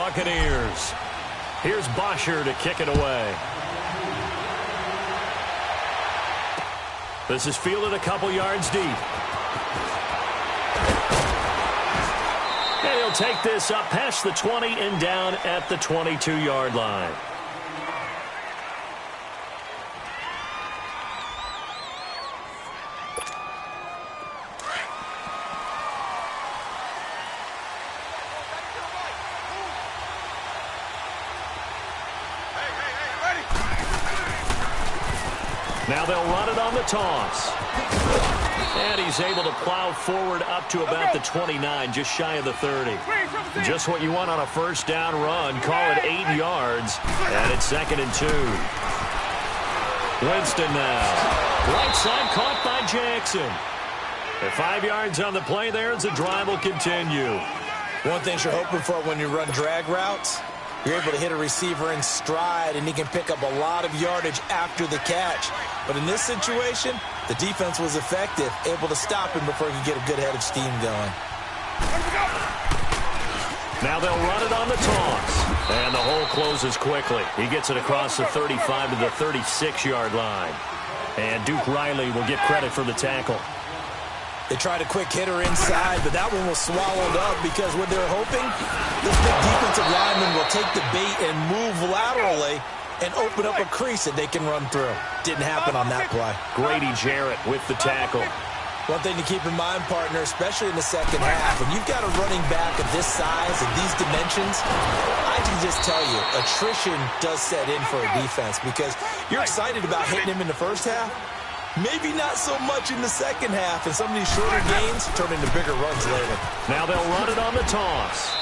Buccaneers. Here's Bosher to kick it away. This is fielded a couple yards deep. And he'll take this up past the 20 and down at the 22-yard line. Now they'll run it on the toss. And he's able to plow forward up to about the 29, just shy of the 30. Just what you want on a first down run. Call it 8 yards. And it's 2nd and 2. Winston now. Right side caught by Jackson. At 5 yards on the play there as the drive will continue. One thing you're hoping for when you run drag routes, you're able to hit a receiver in stride, and he can pick up a lot of yardage after the catch. But in this situation, the defense was effective, able to stop him before he could get a good head of steam going. Now they'll run it on the toss. And the hole closes quickly. He gets it across the 35 to the 36-yard line. And Duke Riley will get credit for the tackle. They tried a quick hitter inside, but that one was swallowed up because what they're hoping, this big defensive lineman will take the bait and move laterally and open up a crease that they can run through. Didn't happen on that play. Grady Jarrett with the tackle. One thing to keep in mind, partner, especially in the second half, when you've got a running back of this size and these dimensions, I can just tell you, attrition does set in for a defense because you're excited about hitting him in the first half. Maybe not so much in the second half, and some of these shorter gains turn into bigger runs later. Now they'll run it on the toss.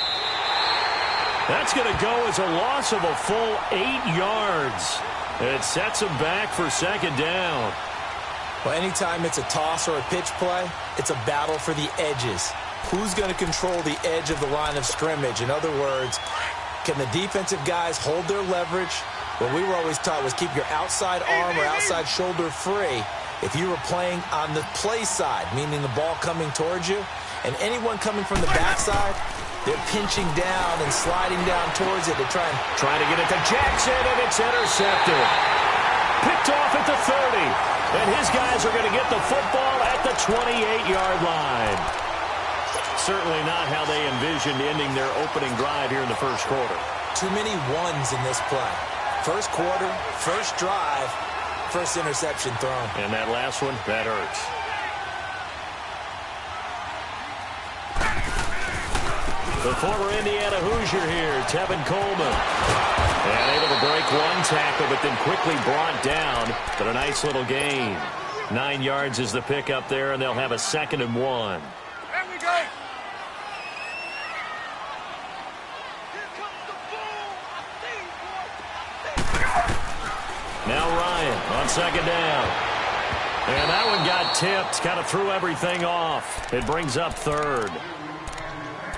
That's going to go as a loss of a full 8 yards. It sets them back for 2nd down. Well, anytime it's a toss or a pitch play, it's a battle for the edges. Who's going to control the edge of the line of scrimmage? In other words, can the defensive guys hold their leverage? What we were always taught was keep your outside arm or outside shoulder free if you were playing on the play side, meaning the ball coming towards you, and anyone coming from the backside, they're pinching down and sliding down towards it to try to get it to Jackson, and it's intercepted. Picked off at the 30, and his guys are going to get the football at the 28-yard line. Certainly not how they envisioned ending their opening drive here in the first quarter. Too many ones in this play. First quarter, first drive, first interception thrown. And that last one, that hurts. The former Indiana Hoosier here, Tevin Coleman. And able to break one tackle, but then quickly brought down. But a nice little gain. 9 yards is the pickup there, and they'll have a 2nd and 1. There we go. Now Ryan on 2nd down. And that one got tipped. Kind of threw everything off. It brings up 3rd.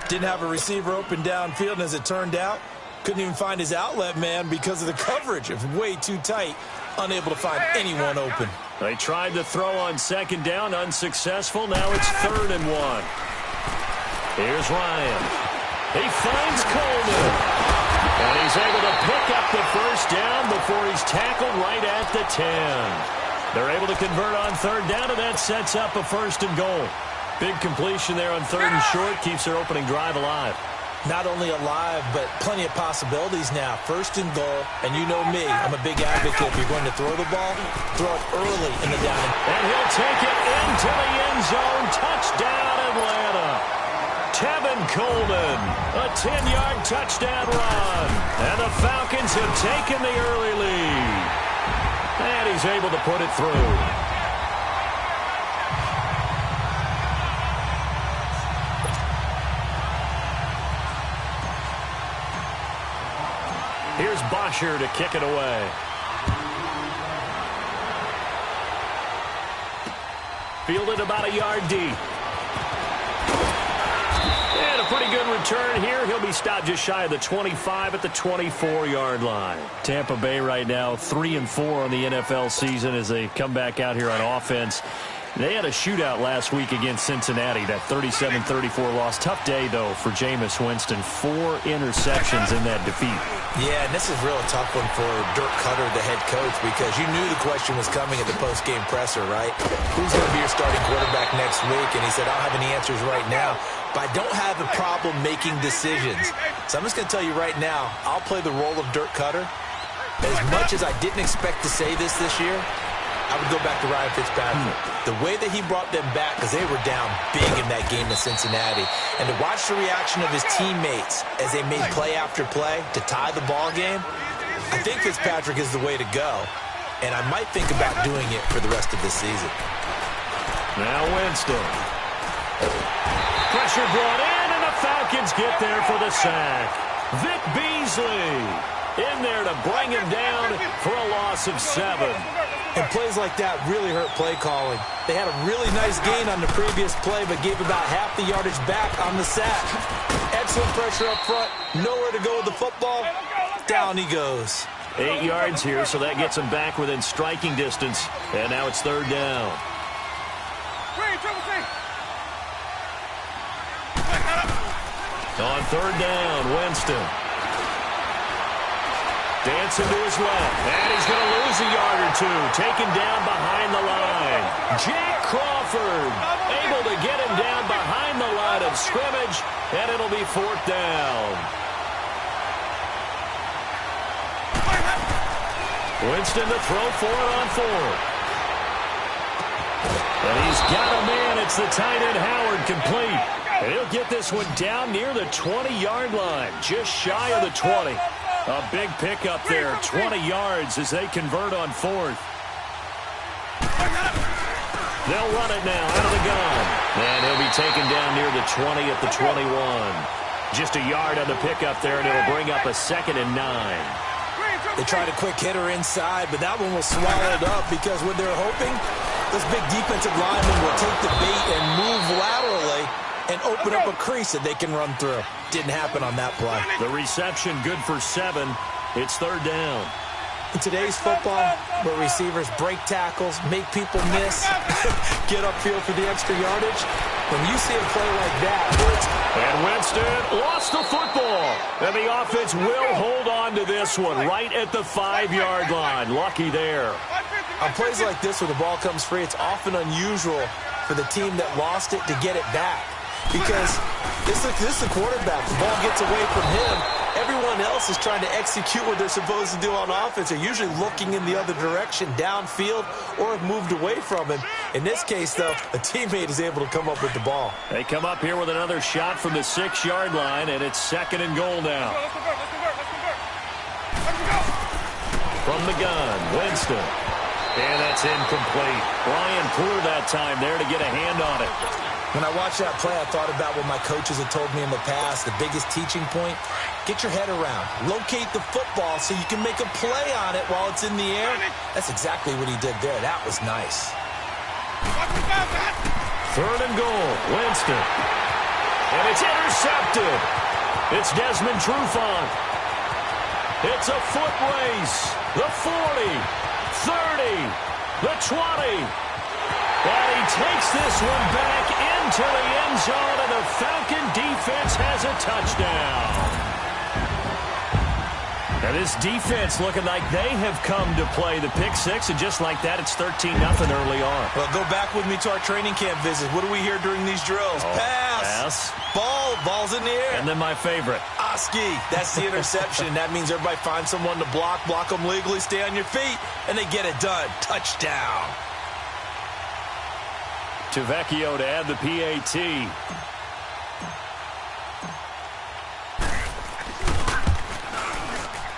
Didn't have a receiver open downfield, and as it turned out, couldn't even find his outlet man because of the coverage. It was way too tight. Unable to find anyone open. They tried to throw on 2nd down. Unsuccessful. Now it's 3rd and 1. Here's Ryan. He finds Coleman. And he's able to pick up the first down before he's tackled right at the 10. They're able to convert on 3rd down, and that sets up a 1st and goal. Big completion there on 3rd and short. Keeps their opening drive alive. Not only alive, but plenty of possibilities now. 1st and goal, and you know me. I'm a big advocate. If you're going to throw the ball, throw it early in the down. And he'll take it into the end zone. Touchdown, Atlanta. Tevin Coleman, a 10-yard touchdown run. And the Falcons have taken the early lead. And he's able to put it through. Here's Bosher to kick it away. Fielded about a yard deep. And a pretty good return here. He'll be stopped just shy of the 25 at the 24-yard line. Tampa Bay right now 3-4 on the NFL season as they come back out here on offense. They had a shootout last week against Cincinnati, that 37-34 loss. Tough day, though, for Jameis Winston. 4 interceptions in that defeat. Yeah, and this is real tough one for Dirk Cutter, the head coach, because you knew the question was coming at the post-game presser, right? Who's going to be your starting quarterback next week? And he said, I don't have any answers right now, but I don't have a problem making decisions. So I'm just going to tell you right now, I'll play the role of Dirk Cutter. As much as I didn't expect to say this year, I would go back to Ryan Fitzpatrick. The way that he brought them back, because they were down big in that game in Cincinnati, and to watch the reaction of his teammates as they made play after play to tie the ball game, I think Fitzpatrick is the way to go, and I might think about doing it for the rest of this season. Now Winston. Pressure brought in, and the Falcons get there for the sack. Vic Beasley in there to bring him down for a loss of 7. And plays like that really hurt play calling. They had a really nice gain on the previous play, but gave about half the yardage back on the sack. Excellent pressure up front. Nowhere to go with the football. Down he goes. 8 yards here, so that gets him back within striking distance. And now it's 3rd down. On 3rd down, Winston. Dancing to his left, and he's going to lose a yard or 2. Taken down behind the line. Jack Crawford able to get him down behind the line of scrimmage, and it'll be 4th down. Winston to throw for it on 4th. And he's got a man. It's the tight end Howard complete. And he'll get this one down near the 20-yard line, just shy of the 20. A big pickup there, 20 yards as they convert on 4th. They'll run it now out of the gun. And he'll be taken down near the 20 at the 21. Just a yard on the pickup there, and it'll bring up a 2nd and 9. They tried a quick hitter inside, but that one was swallowed up because what they're hoping, this big defensive lineman will take the bait and move laterally and open up a crease that they can run through. Didn't happen on that play. The reception good for 7. It's 3rd down. In today's football, where receivers break tackles, make people miss, get upfield for the extra yardage, when you see a play like that, and Winston lost the football. And the offense will hold on to this one right at the 5-yard line. Lucky there. On plays like this where the ball comes free, it's often unusual for the team that lost it to get it back. Because this is the quarterback. The ball gets away from him. Everyone else is trying to execute what they're supposed to do on offense. They're usually looking in the other direction, downfield, or have moved away from him. In this case, though, a teammate is able to come up with the ball. They come up here with another shot from the 6-yard line, and it's 2nd and goal now. From the gun, Winston. And that's incomplete. Ryan Poole that time there to get a hand on it. When I watched that play, I thought about what my coaches had told me in the past. The biggest teaching point, get your head around. Locate the football so you can make a play on it while it's in the air. That's exactly what he did there. That was nice. 3rd and goal, Winston. And it's intercepted. It's Desmond Trufant. It's a foot race. The 40, 30, the 20. And he takes this one back into the end zone, and the Falcon defense has a touchdown. And this defense looking like they have come to play the pick 6, and just like that, it's 13-0 early on. Well, go back with me to our training camp visit. What do we hear during these drills? Pass. Ball's in the air. And then my favorite. Oski. That's the interception. That means everybody finds someone to block them legally, stay on your feet, and they get it done. Touchdown. To Vecchio to add the PAT.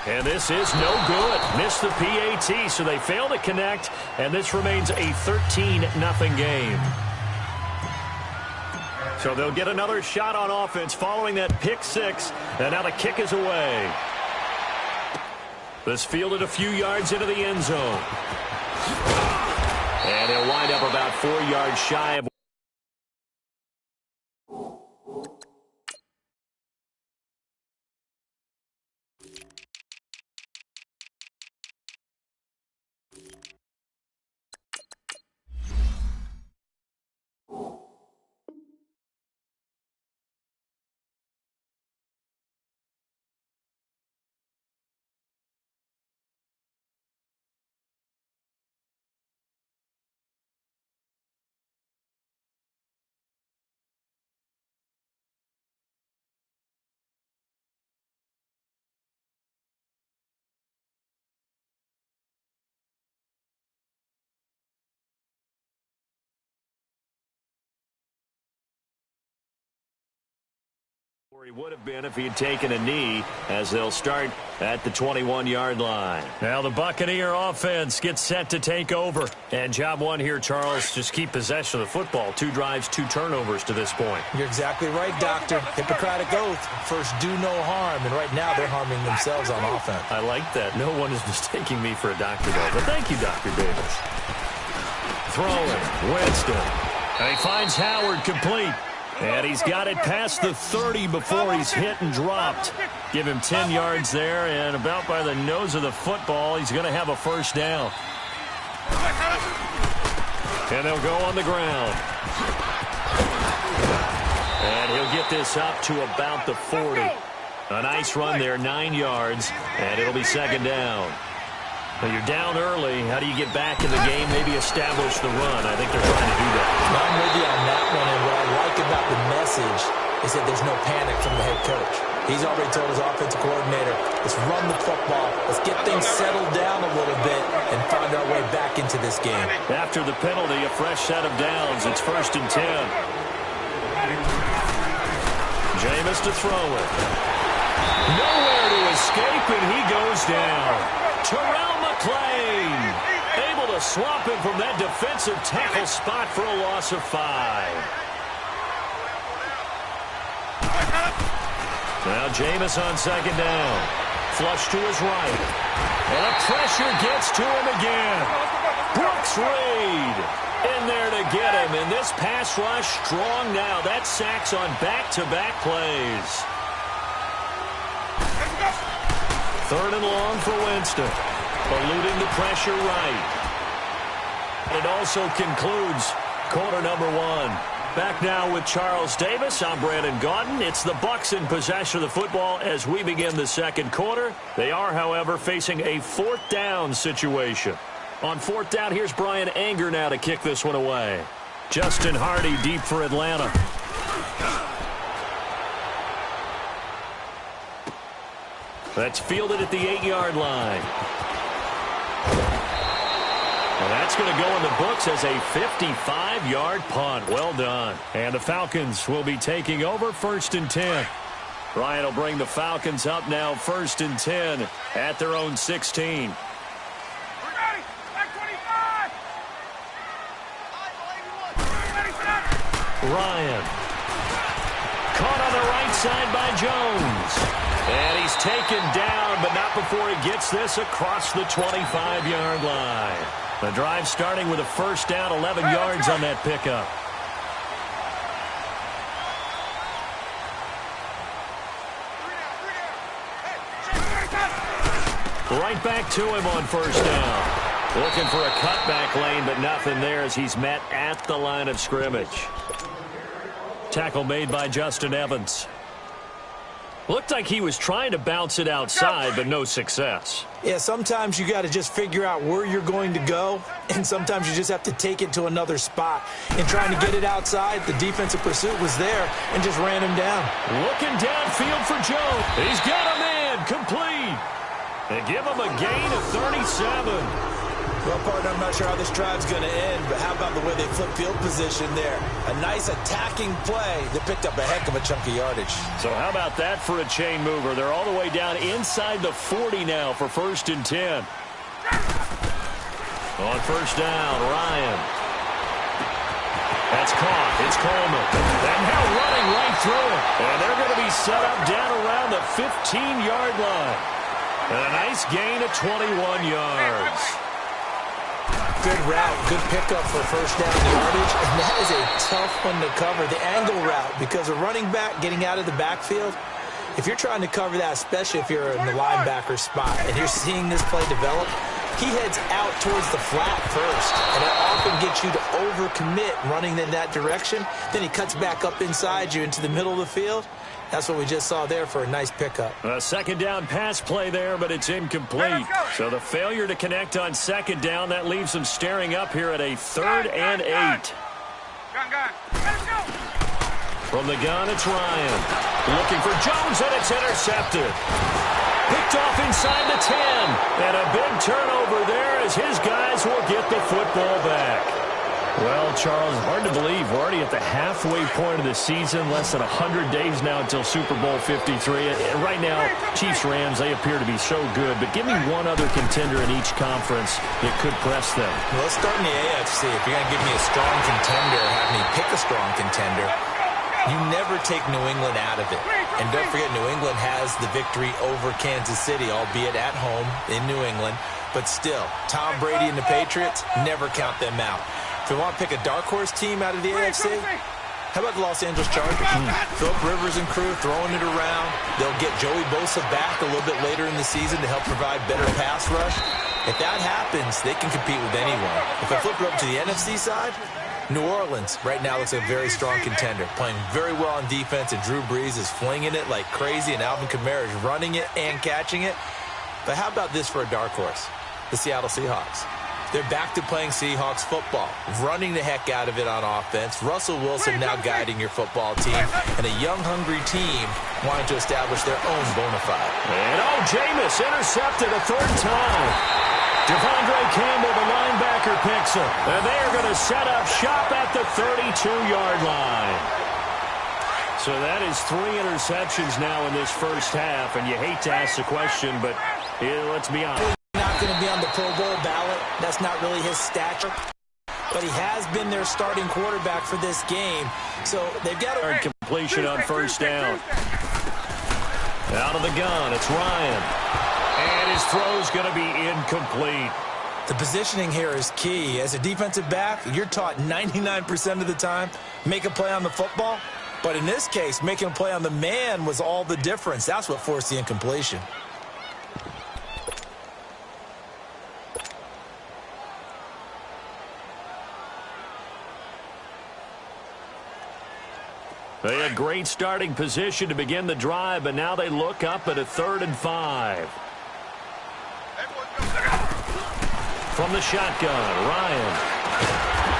And this is no good. Missed the PAT, so they fail to connect, and this remains a 13-0 game. So they'll get another shot on offense following that pick 6, and now the kick is away. This fielded a few yards into the end zone. And he'll wind up about 4 yards shy of He would have been if he had taken a knee, as they'll start at the 21-yard line. Now the Buccaneer offense gets set to take over. And job one here, Charles, just keep possession of the football. 2 drives, 2 turnovers to this point. You're exactly right, Doctor. Hippocratic oath. First, do no harm. And right now, they're harming themselves on offense. I like that. No one is mistaking me for a doctor, though. But thank you, Dr. Davis. Throwing, Winston. And he finds Howard complete. And he's got it past the 30 before he's hit and dropped. Give him 10 yards there, and about by the nose of the football, he's going to have a first down. And they'll go on the ground. And he'll get this up to about the 40. A nice run there, 9 yards, and it'll be second down. Well, you're down early. How do you get back in the game? Maybe establish the run. I think they're trying to do that. I'm with you on that one, and what I like about the message is that there's no panic from the head coach. He's already told his offensive coordinator, let's run the football, let's get things settled down a little bit and find our way back into this game. After the penalty, a fresh set of downs. It's 1st and 10. Jameis to throw it. Nowhere to escape, and he goes down. Terrell McClain able to swap him from that defensive tackle spot for a loss of 5. Now Jameis on second down. Flush to his right. And the pressure gets to him again. Brooks Reed in there to get him. And this pass rush strong now. That's sacks on back-to-back plays. 3rd and long for Winston. Eluding the pressure right. It also concludes quarter number 1. Back now with Charles Davis. I'm Brandon Gaudin. It's the Bucs in possession of the football as we begin the second quarter. They are, however, facing a 4th down situation. On 4th down, here's Brian Anger now to kick this one away. Justin Hardy deep for Atlanta. That's fielded at the 8-yard line. And that's going to go in the books as a 55-yard punt. Well done. And the Falcons will be taking over 1st and 10. Ryan will bring the Falcons up now 1st and 10 at their own 16. Ryan. Caught on the right side by Jones. And he's taken down, but not before he gets this across the 25-yard line. The drive starting with a first down, 11 yards on that pickup. Right back to him on first down. Looking for a cutback lane, but nothing there as he's met at the line of scrimmage. Tackle made by Justin Evans. Looked like he was trying to bounce it outside, but no success. Yeah, sometimes you got to just figure out where you're going to go, and sometimes you just have to take it to another spot. And trying to get it outside, the defensive pursuit was there and just ran him down. Looking downfield for Joe. He's got a man complete. And give him a gain of 37. Well, partner, I'm not sure how this drive's going to end, but how about the way they flip field position there? A nice attacking play that picked up a heck of a chunk of yardage. So how about that for a chain mover? They're all the way down inside the 40 now for 1st and 10. On first down, Ryan. That's caught. It's Coleman. And now running right through it. And they're going to be set up down around the 15-yard line. And a nice gain of 21 yards. Good route, good pickup for first down yardage, and that is a tough one to cover. The angle route, because a running back getting out of the backfield, if you're trying to cover that, especially if you're in the linebacker spot, and you're seeing this play develop, he heads out towards the flat first, and that often gets you to overcommit running in that direction. Then he cuts back up inside you into the middle of the field. That's what we just saw there for a nice pickup. A second down pass play there, but it's incomplete. So the failure to connect on second down, that leaves them staring up here at a 3rd and 8. From the gun, it's Ryan. Looking for Jones, and it's intercepted. Picked off inside the 10. And a big turnover there as his guys will get the football back. Well, Charles, hard to believe. We're already at the halfway point of the season, less than 100 days now until Super Bowl 53. Right now, Chiefs-Rams, they appear to be so good, but give me one other contender in each conference that could press them. Well, let's start in the AFC. If you're going to give me a strong contender, have me pick a strong contender, you never take New England out of it. And don't forget, New England has the victory over Kansas City, albeit at home in New England. But still, Tom Brady and the Patriots, never count them out. If you want to pick a dark horse team out of the AFC, how about the Los Angeles Chargers? Philip Rivers and crew throwing it around. They'll get Joey Bosa back a little bit later in the season to help provide better pass rush. If that happens, they can compete with anyone. If I flip it up to the NFC side, New Orleans right now looks like a very strong contender, playing very well on defense, and Drew Brees is flinging it like crazy, and Alvin Kamara is running it and catching it. But how about this for a dark horse? The Seattle Seahawks. They're back to playing Seahawks football, running the heck out of it on offense. Russell Wilson now guiding your football team, and a young, hungry team wanting to establish their own bona fide. And Jameis intercepted a third time. Devondre Campbell, the linebacker, picks him. And they are going to set up shop at the 32-yard line. So that is 3 interceptions now in this first half, and you hate to ask the question, but let's be honest. Not going to be on the Pro Bowl ballot. That's not really his stature. But he has been their starting quarterback for this game. So they've got a completion on first down. Out of the gun, it's Ryan. And his throw's going to be incomplete. The positioning here is key. As a defensive back, you're taught 99% of the time, make a play on the football. But in this case, making a play on the man was all the difference. That's what forced the incompletion. They had great starting position to begin the drive, but now they look up at a 3rd and 5. From the shotgun, Ryan.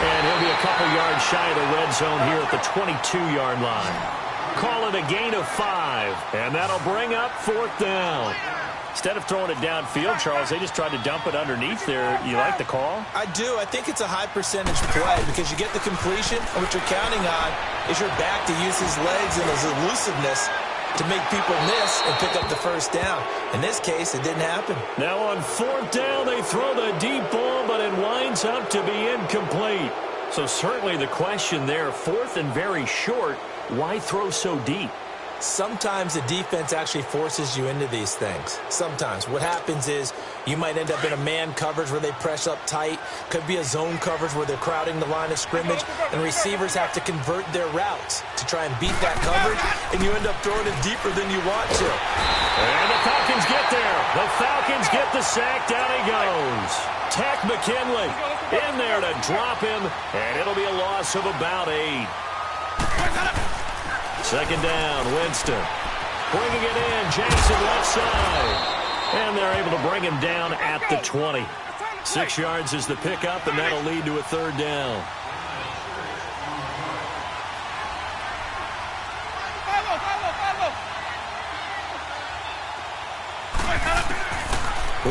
And he'll be a couple yards shy of the red zone here at the 22-yard line. Call it a gain of 5, and that'll bring up 4th down. Instead of throwing it downfield, Charles, they just tried to dump it underneath there. You like the call? I do. I think it's a high-percentage play because you get the completion, and what you're counting on is your back to use his legs and his elusiveness to make people miss and pick up the first down. In this case, it didn't happen. Now on 4th down, they throw the deep ball, but it winds up to be incomplete. So certainly the question there, 4th and very short, why throw so deep? Sometimes the defense actually forces you into these things. Sometimes. What happens is you might end up in a man coverage where they press up tight. Could be a zone coverage where they're crowding the line of scrimmage, and receivers have to convert their routes to try and beat that coverage, and you end up throwing it deeper than you want to. And the Falcons get there. The Falcons get the sack. Down he goes. Tech McKinley in there to drop him, and it'll be a loss of about 8. 2nd down, Winston. Bringing it in, Jackson left side. And they're able to bring him down at the 20. 6 yards is the pickup, and that'll lead to a 3rd down.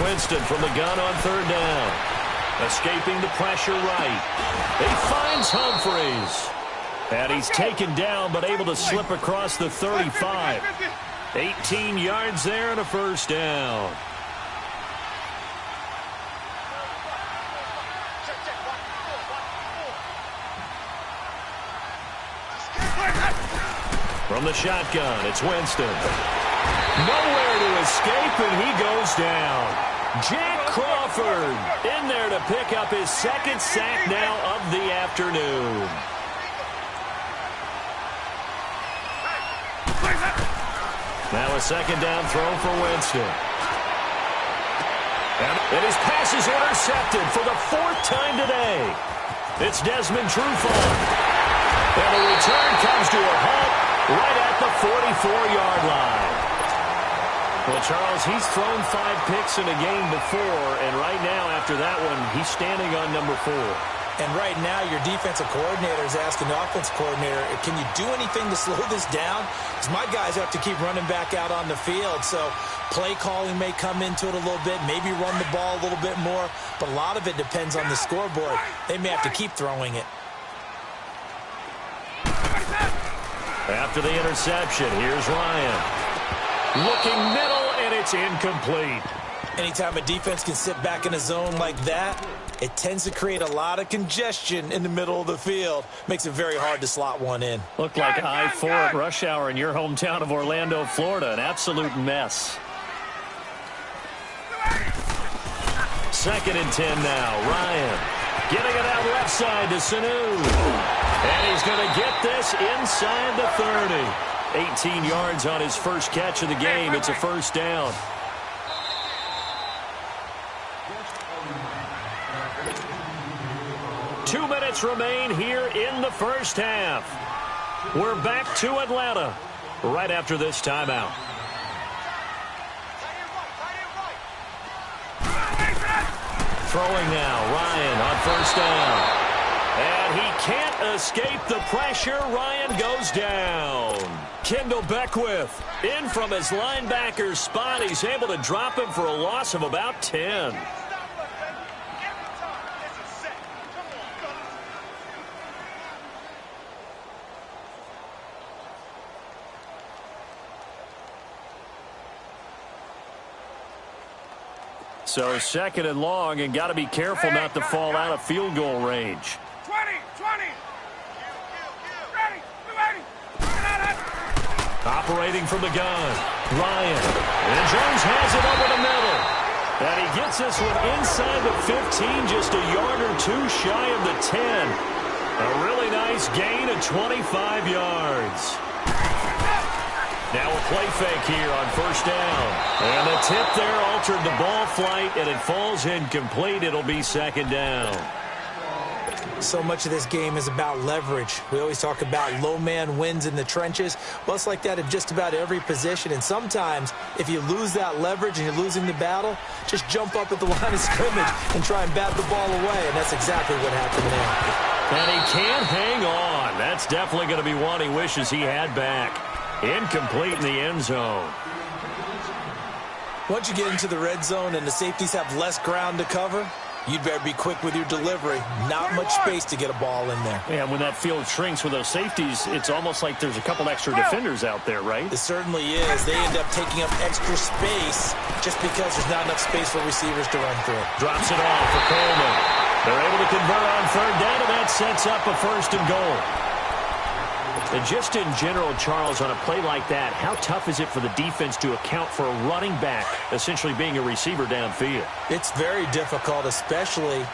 Winston from the gun on 3rd down. Escaping the pressure right. He finds Humphries. And he's taken down, but able to slip across the 35. 18 yards there and a 1st down. From the shotgun, it's Winston. Nowhere to escape, and he goes down. Jack Crawford in there to pick up his 2nd sack now of the afternoon. Now a 2nd down throw for Winston. And his pass is intercepted for the 4th time today. It's Desmond Trufant. And the return comes to a halt right at the 44-yard line. Well, Charles, he's thrown 5 picks in a game before, and right now after that one, he's standing on number 4. And right now, your defensive coordinator is asking the offense coordinator, can you do anything to slow this down? Because my guys have to keep running back out on the field. So play calling may come into it a little bit, maybe run the ball a little bit more. But a lot of it depends on the scoreboard. They may have to keep throwing it. After the interception, here's Ryan. Looking middle, and it's incomplete. Anytime a defense can sit back in a zone like that, it tends to create a lot of congestion in the middle of the field. Makes it very hard to slot one in. Looked like I-4 at rush hour in your hometown of Orlando, Florida. An absolute mess. 2nd and 10 now. Ryan getting it out left side to Sanu. And he's going to get this inside the 30. 18 yards on his first catch of the game. It's a first down. Two minutes remain here in the first half. We're back to Atlanta right after this timeout. Throwing now, Ryan on first down. And he can't escape the pressure. Ryan goes down. Kendall Beckwith in from his linebacker's spot. He's able to drop him for a loss of about 10. So 2nd and long, and got to be careful not to fall out of field goal range. 20. Ready. Operating from the gun, Ryan. And Jones has it over the middle. And he gets this one inside the 15, just a yard or two shy of the 10. A really nice gain of 25 yards. Now a play fake here on first down. And the tip there altered the ball flight, and it falls incomplete. It'll be 2nd down. So much of this game is about leverage. We always talk about low man wins in the trenches. Well, it's like that in just about every position. And sometimes, if you lose that leverage and you're losing the battle, just jump up at the line of scrimmage and try and bat the ball away. And that's exactly what happened there. And he can't hang on. That's definitely going to be one he wishes he had back. Incomplete in the end zone. Once you get into the red zone and the safeties have less ground to cover, you'd better be quick with your delivery. Not much space to get a ball in there. And when that field shrinks with those safeties, it's almost like there's a couple extra defenders out there, right? It certainly is. They end up taking up extra space just because there's not enough space for receivers to run through. Drops it off for Coleman. They're able to convert on 3rd down, and that sets up a 1st and goal. And just in general, Charles, on a play like that, how tough is it for the defense to account for a running back essentially being a receiver downfield? It's very difficult, especially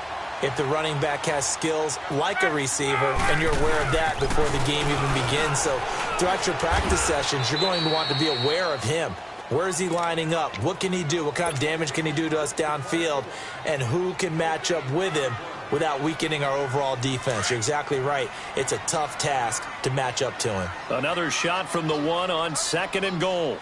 if the running back has skills like a receiver, and you're aware of that before the game even begins. So throughout your practice sessions, you're going to want to be aware of him. Where is he lining up? What can he do? What kind of damage can he do to us downfield? And who can match up with him without weakening our overall defense? You're exactly right. It's a tough task to match up to him. Another shot from the 1 on 2nd and goal.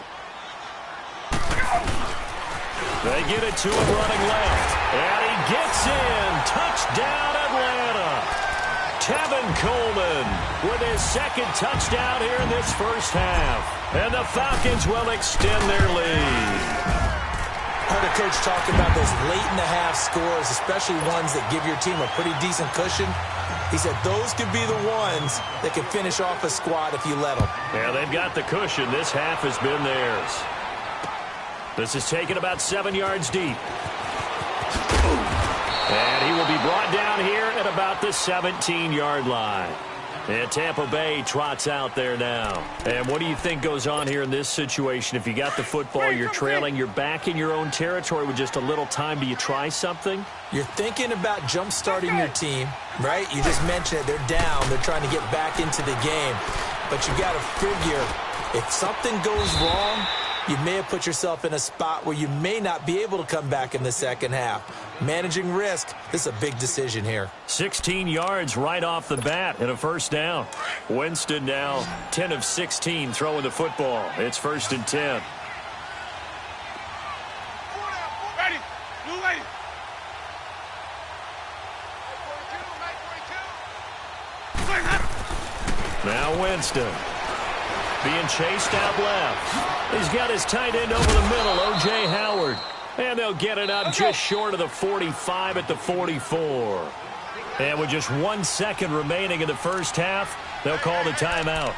They get it to him running left. And he gets in. Touchdown, Atlanta. Tevin Coleman with his 2nd touchdown here in this first half. And the Falcons will extend their lead. I heard a coach talk about those late-in-the-half scores, especially ones that give your team a pretty decent cushion. He said those could be the ones that can finish off a squad if you let them. Yeah, they've got the cushion. This half has been theirs. This is taken about 7 yards deep. And he will be brought down here at about the 17-yard line. And Tampa Bay trots out there now. And what do you think goes on here in this situation? If you got the football, you're trailing, you're back in your own territory with just a little time. Do you try something? You're thinking about jump-starting your team, right? You just mentioned it. They're down. They're trying to get back into the game. But you got to figure, if something goes wrong, you may have put yourself in a spot where you may not be able to come back in the second half. Managing risk, this is a big decision here. 16 yards right off the bat and a first down. Winston now 10 of 16 throwing the football. It's 1st and 10. Ready. Blue lady. Now Winston being chased out left. He's got his tight end over the middle, O.J. Howard. And they'll get it up just short of the 45 at the 44. And with just 1 second remaining in the first half, they'll call the timeout.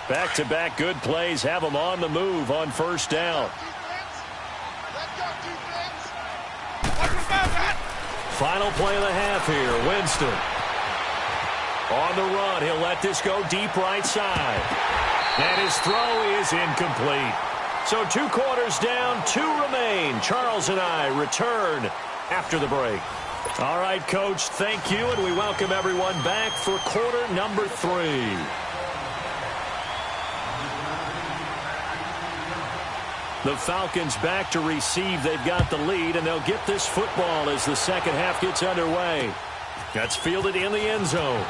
Back-to-back good plays have them on the move on first down. Final play of the half here. Winston. On the run, he'll let this go deep right side. And his throw is incomplete. So 2 quarters down, 2 remain. Charles and I return after the break. All right, Coach, thank you, and we welcome everyone back for quarter number 3. The Falcons back to receive. They've got the lead, and they'll get this football as the second half gets underway. That's fielded in the end zone.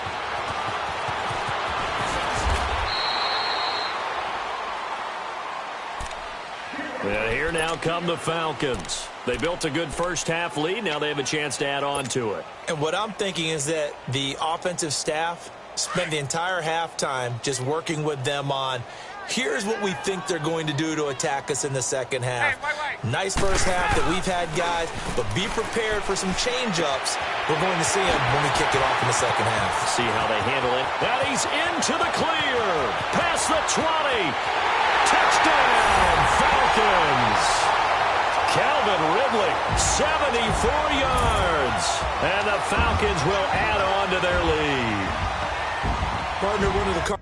And here now come the Falcons. They built a good first-half lead. Now they have a chance to add on to it. And what I'm thinking is that the offensive staff spent the entire halftime just working with them on, here's what we think they're going to do to attack us in the second half. Nice first half that we've had, guys, but be prepared for some change-ups. We're going to see them when we kick it off in the second half. See how they handle it. And he's into the clear. Past the 20. Touchdown, Falcons. Calvin Ridley, 74 yards. And the Falcons will add on to their lead. Partner, one of the